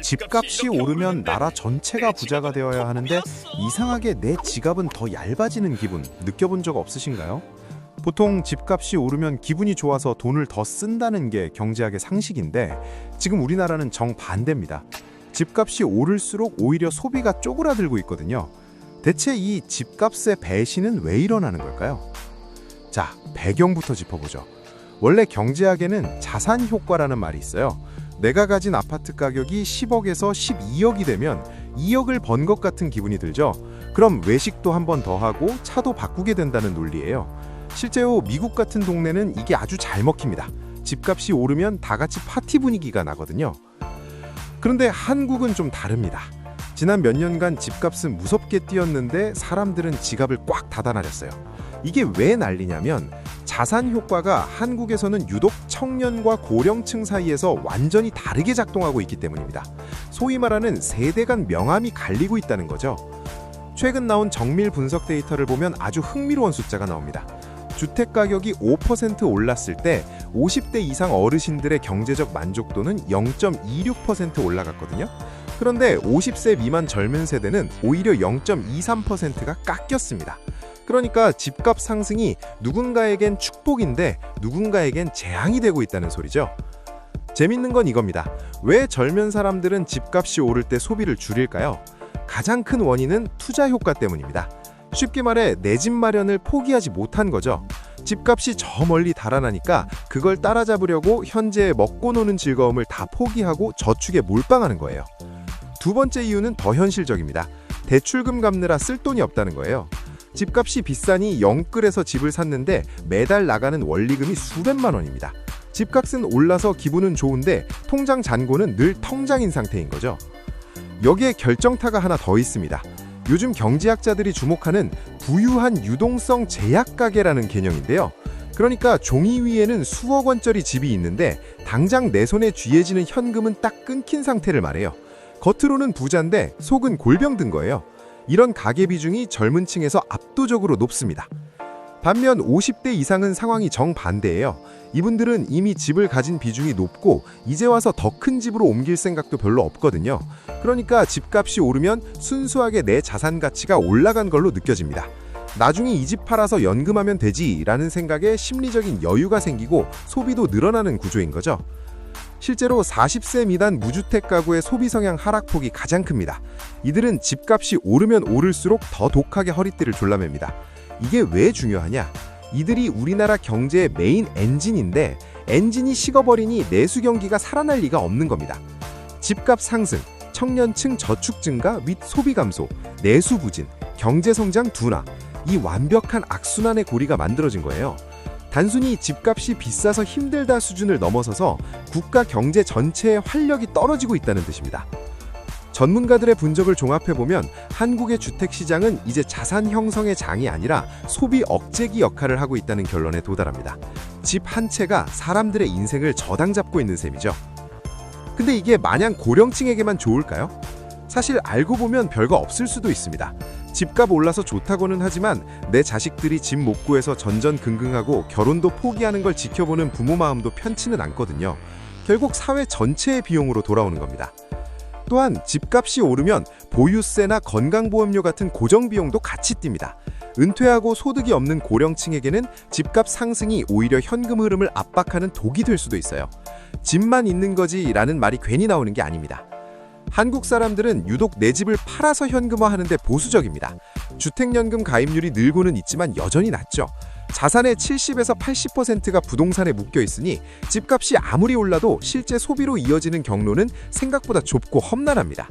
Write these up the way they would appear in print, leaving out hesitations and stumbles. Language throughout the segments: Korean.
집값이 오르면 나라 전체가 부자가 되어야 하는데 이상하게 내 지갑은 더 얇아지는 기분 느껴본 적 없으신가요? 보통 집값이 오르면 기분이 좋아서 돈을 더 쓴다는 게 경제학의 상식인데 지금 우리나라는 정반대입니다. 집값이 오를수록 오히려 소비가 쪼그라들고 있거든요. 대체 이 집값의 배신은 왜 일어나는 걸까요? 자, 배경부터 짚어보죠. 원래 경제학에는 자산 효과라는 말이 있어요. 내가 가진 아파트 가격이 10억에서 12억이 되면 2억을 번 것 같은 기분이 들죠. 그럼 외식도 한 번 더 하고 차도 바꾸게 된다는 논리예요. 실제로 미국 같은 동네는 이게 아주 잘 먹힙니다. 집값이 오르면 다 같이 파티 분위기가 나거든요. 그런데 한국은 좀 다릅니다. 지난 몇 년간 집값은 무섭게 뛰었는데 사람들은 지갑을 꽉 닫아놔렸어요. 이게 왜 난리냐면 자산 효과가 한국에서는 유독 청년과 고령층 사이에서 완전히 다르게 작동하고 있기 때문입니다. 소위 말하는 세대 간 명암이 갈리고 있다는 거죠. 최근 나온 정밀 분석 데이터를 보면 아주 흥미로운 숫자가 나옵니다. 주택 가격이 5% 올랐을 때 50대 이상 어르신들의 경제적 만족도는 0.26% 올라갔거든요. 그런데 50세 미만 젊은 세대는 오히려 0.23%가 깎였습니다. 그러니까 집값 상승이 누군가에겐 축복인데 누군가에겐 재앙이 되고 있다는 소리죠. 재밌는 건 이겁니다. 왜 젊은 사람들은 집값이 오를 때 소비를 줄일까요? 가장 큰 원인은 투자 효과 때문입니다. 쉽게 말해 내 집 마련을 포기하지 못한 거죠. 집값이 저 멀리 달아나니까 그걸 따라잡으려고 현재의 먹고 노는 즐거움을 다 포기하고 저축에 몰빵하는 거예요. 두 번째 이유는 더 현실적입니다. 대출금 갚느라 쓸 돈이 없다는 거예요. 집값이 비싸니 영끌에서 집을 샀는데 매달 나가는 원리금이 수백만 원입니다. 집값은 올라서 기분은 좋은데 통장 잔고는 늘 텅장인 상태인 거죠. 여기에 결정타가 하나 더 있습니다. 요즘 경제학자들이 주목하는 부유한 유동성 제약 가계라는 개념인데요. 그러니까 종이 위에는 수억 원짜리 집이 있는데 당장 내 손에 쥐해지는 현금은 딱 끊긴 상태를 말해요. 겉으로는 부자인데 속은 골병 든 거예요. 이런 가계 비중이 젊은 층에서 압도적으로 높습니다. 반면 50대 이상은 상황이 정반대예요. 이분들은 이미 집을 가진 비중이 높고 이제 와서 더 큰 집으로 옮길 생각도 별로 없거든요. 그러니까 집값이 오르면 순수하게 내 자산 가치가 올라간 걸로 느껴집니다. 나중에 이 집 팔아서 연금하면 되지라는 생각에 심리적인 여유가 생기고 소비도 늘어나는 구조인 거죠. 실제로 40세 미만 무주택 가구의 소비 성향 하락폭이 가장 큽니다. 이들은 집값이 오르면 오를수록 더 독하게 허리띠를 졸라맵니다. 이게 왜 중요하냐? 이들이 우리나라 경제의 메인 엔진인데 엔진이 식어버리니 내수 경기가 살아날 리가 없는 겁니다. 집값 상승, 청년층 저축 증가 및 소비 감소, 내수 부진, 경제 성장 둔화, 이 완벽한 악순환의 고리가 만들어진 거예요. 단순히 집값이 비싸서 힘들다 수준을 넘어서서 국가 경제 전체의 활력이 떨어지고 있다는 뜻입니다. 전문가들의 분석을 종합해보면 한국의 주택시장은 이제 자산 형성의 장이 아니라 소비 억제기 역할을 하고 있다는 결론에 도달합니다. 집 한 채가 사람들의 인생을 저당 잡고 있는 셈이죠. 근데 이게 마냥 고령층에게만 좋을까요? 사실 알고 보면 별거 없을 수도 있습니다. 집값 올라서 좋다고는 하지만 내 자식들이 집 못 구해서 전전긍긍하고 결혼도 포기하는 걸 지켜보는 부모 마음도 편치는 않거든요. 결국 사회 전체의 비용으로 돌아오는 겁니다. 또한 집값이 오르면 보유세나 건강보험료 같은 고정비용도 같이 뜁니다. 은퇴하고 소득이 없는 고령층에게는 집값 상승이 오히려 현금 흐름을 압박하는 독이 될 수도 있어요. 집만 있는 거지라는 말이 괜히 나오는 게 아닙니다. 한국 사람들은 유독 내 집을 팔아서 현금화하는데 보수적입니다. 주택연금 가입률이 늘고는 있지만 여전히 낮죠. 자산의 70에서 80%가 부동산에 묶여 있으니 집값이 아무리 올라도 실제 소비로 이어지는 경로는 생각보다 좁고 험난합니다.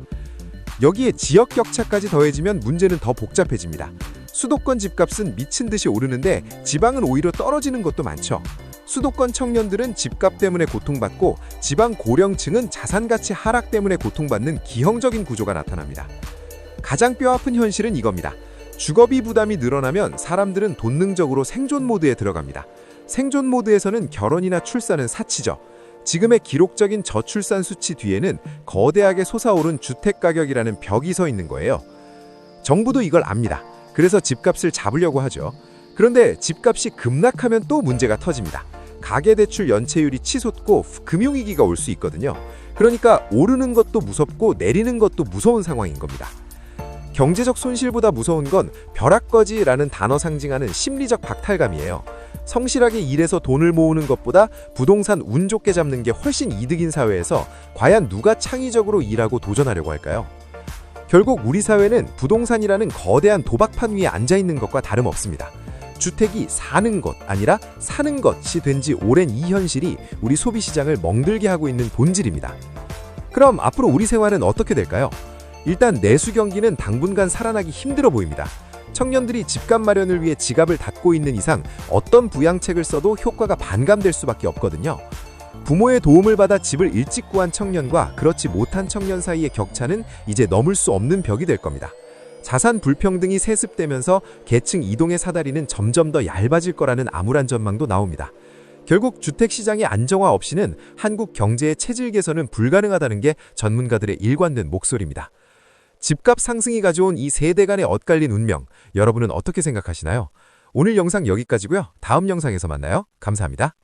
여기에 지역 격차까지 더해지면 문제는 더 복잡해집니다. 수도권 집값은 미친 듯이 오르는데 지방은 오히려 떨어지는 것도 많죠. 수도권 청년들은 집값 때문에 고통받고 지방 고령층은 자산 가치 하락 때문에 고통받는 기형적인 구조가 나타납니다. 가장 뼈아픈 현실은 이겁니다. 주거비 부담이 늘어나면 사람들은 본능적으로 생존 모드에 들어갑니다. 생존 모드에서는 결혼이나 출산은 사치죠. 지금의 기록적인 저출산 수치 뒤에는 거대하게 솟아오른 주택가격이라는 벽이 서 있는 거예요. 정부도 이걸 압니다. 그래서 집값을 잡으려고 하죠. 그런데 집값이 급락하면 또 문제가 터집니다. 가계대출 연체율이 치솟고 금융위기가 올 수 있거든요. 그러니까 오르는 것도 무섭고 내리는 것도 무서운 상황인 겁니다. 경제적 손실보다 무서운 건 벼락거지라는 단어 상징하는 심리적 박탈감이에요. 성실하게 일해서 돈을 모으는 것보다 부동산 운 좋게 잡는 게 훨씬 이득인 사회에서 과연 누가 창의적으로 일하고 도전하려고 할까요? 결국 우리 사회는 부동산이라는 거대한 도박판 위에 앉아있는 것과 다름없습니다. 주택이 사는 것 아니라 사는 것이 된 지 오랜 이 현실이 우리 소비시장을 멍들게 하고 있는 본질입니다. 그럼 앞으로 우리 생활은 어떻게 될까요? 일단 내수 경기는 당분간 살아나기 힘들어 보입니다. 청년들이 집값 마련을 위해 지갑을 닫고 있는 이상 어떤 부양책을 써도 효과가 반감될 수밖에 없거든요. 부모의 도움을 받아 집을 일찍 구한 청년과 그렇지 못한 청년 사이의 격차는 이제 넘을 수 없는 벽이 될 겁니다. 자산 불평등이 세습되면서 계층 이동의 사다리는 점점 더 얇아질 거라는 암울한 전망도 나옵니다. 결국 주택시장의 안정화 없이는 한국 경제의 체질 개선은 불가능하다는 게 전문가들의 일관된 목소리입니다. 집값 상승이 가져온 이 세대 간의 엇갈린 운명, 여러분은 어떻게 생각하시나요? 오늘 영상 여기까지고요. 다음 영상에서 만나요. 감사합니다.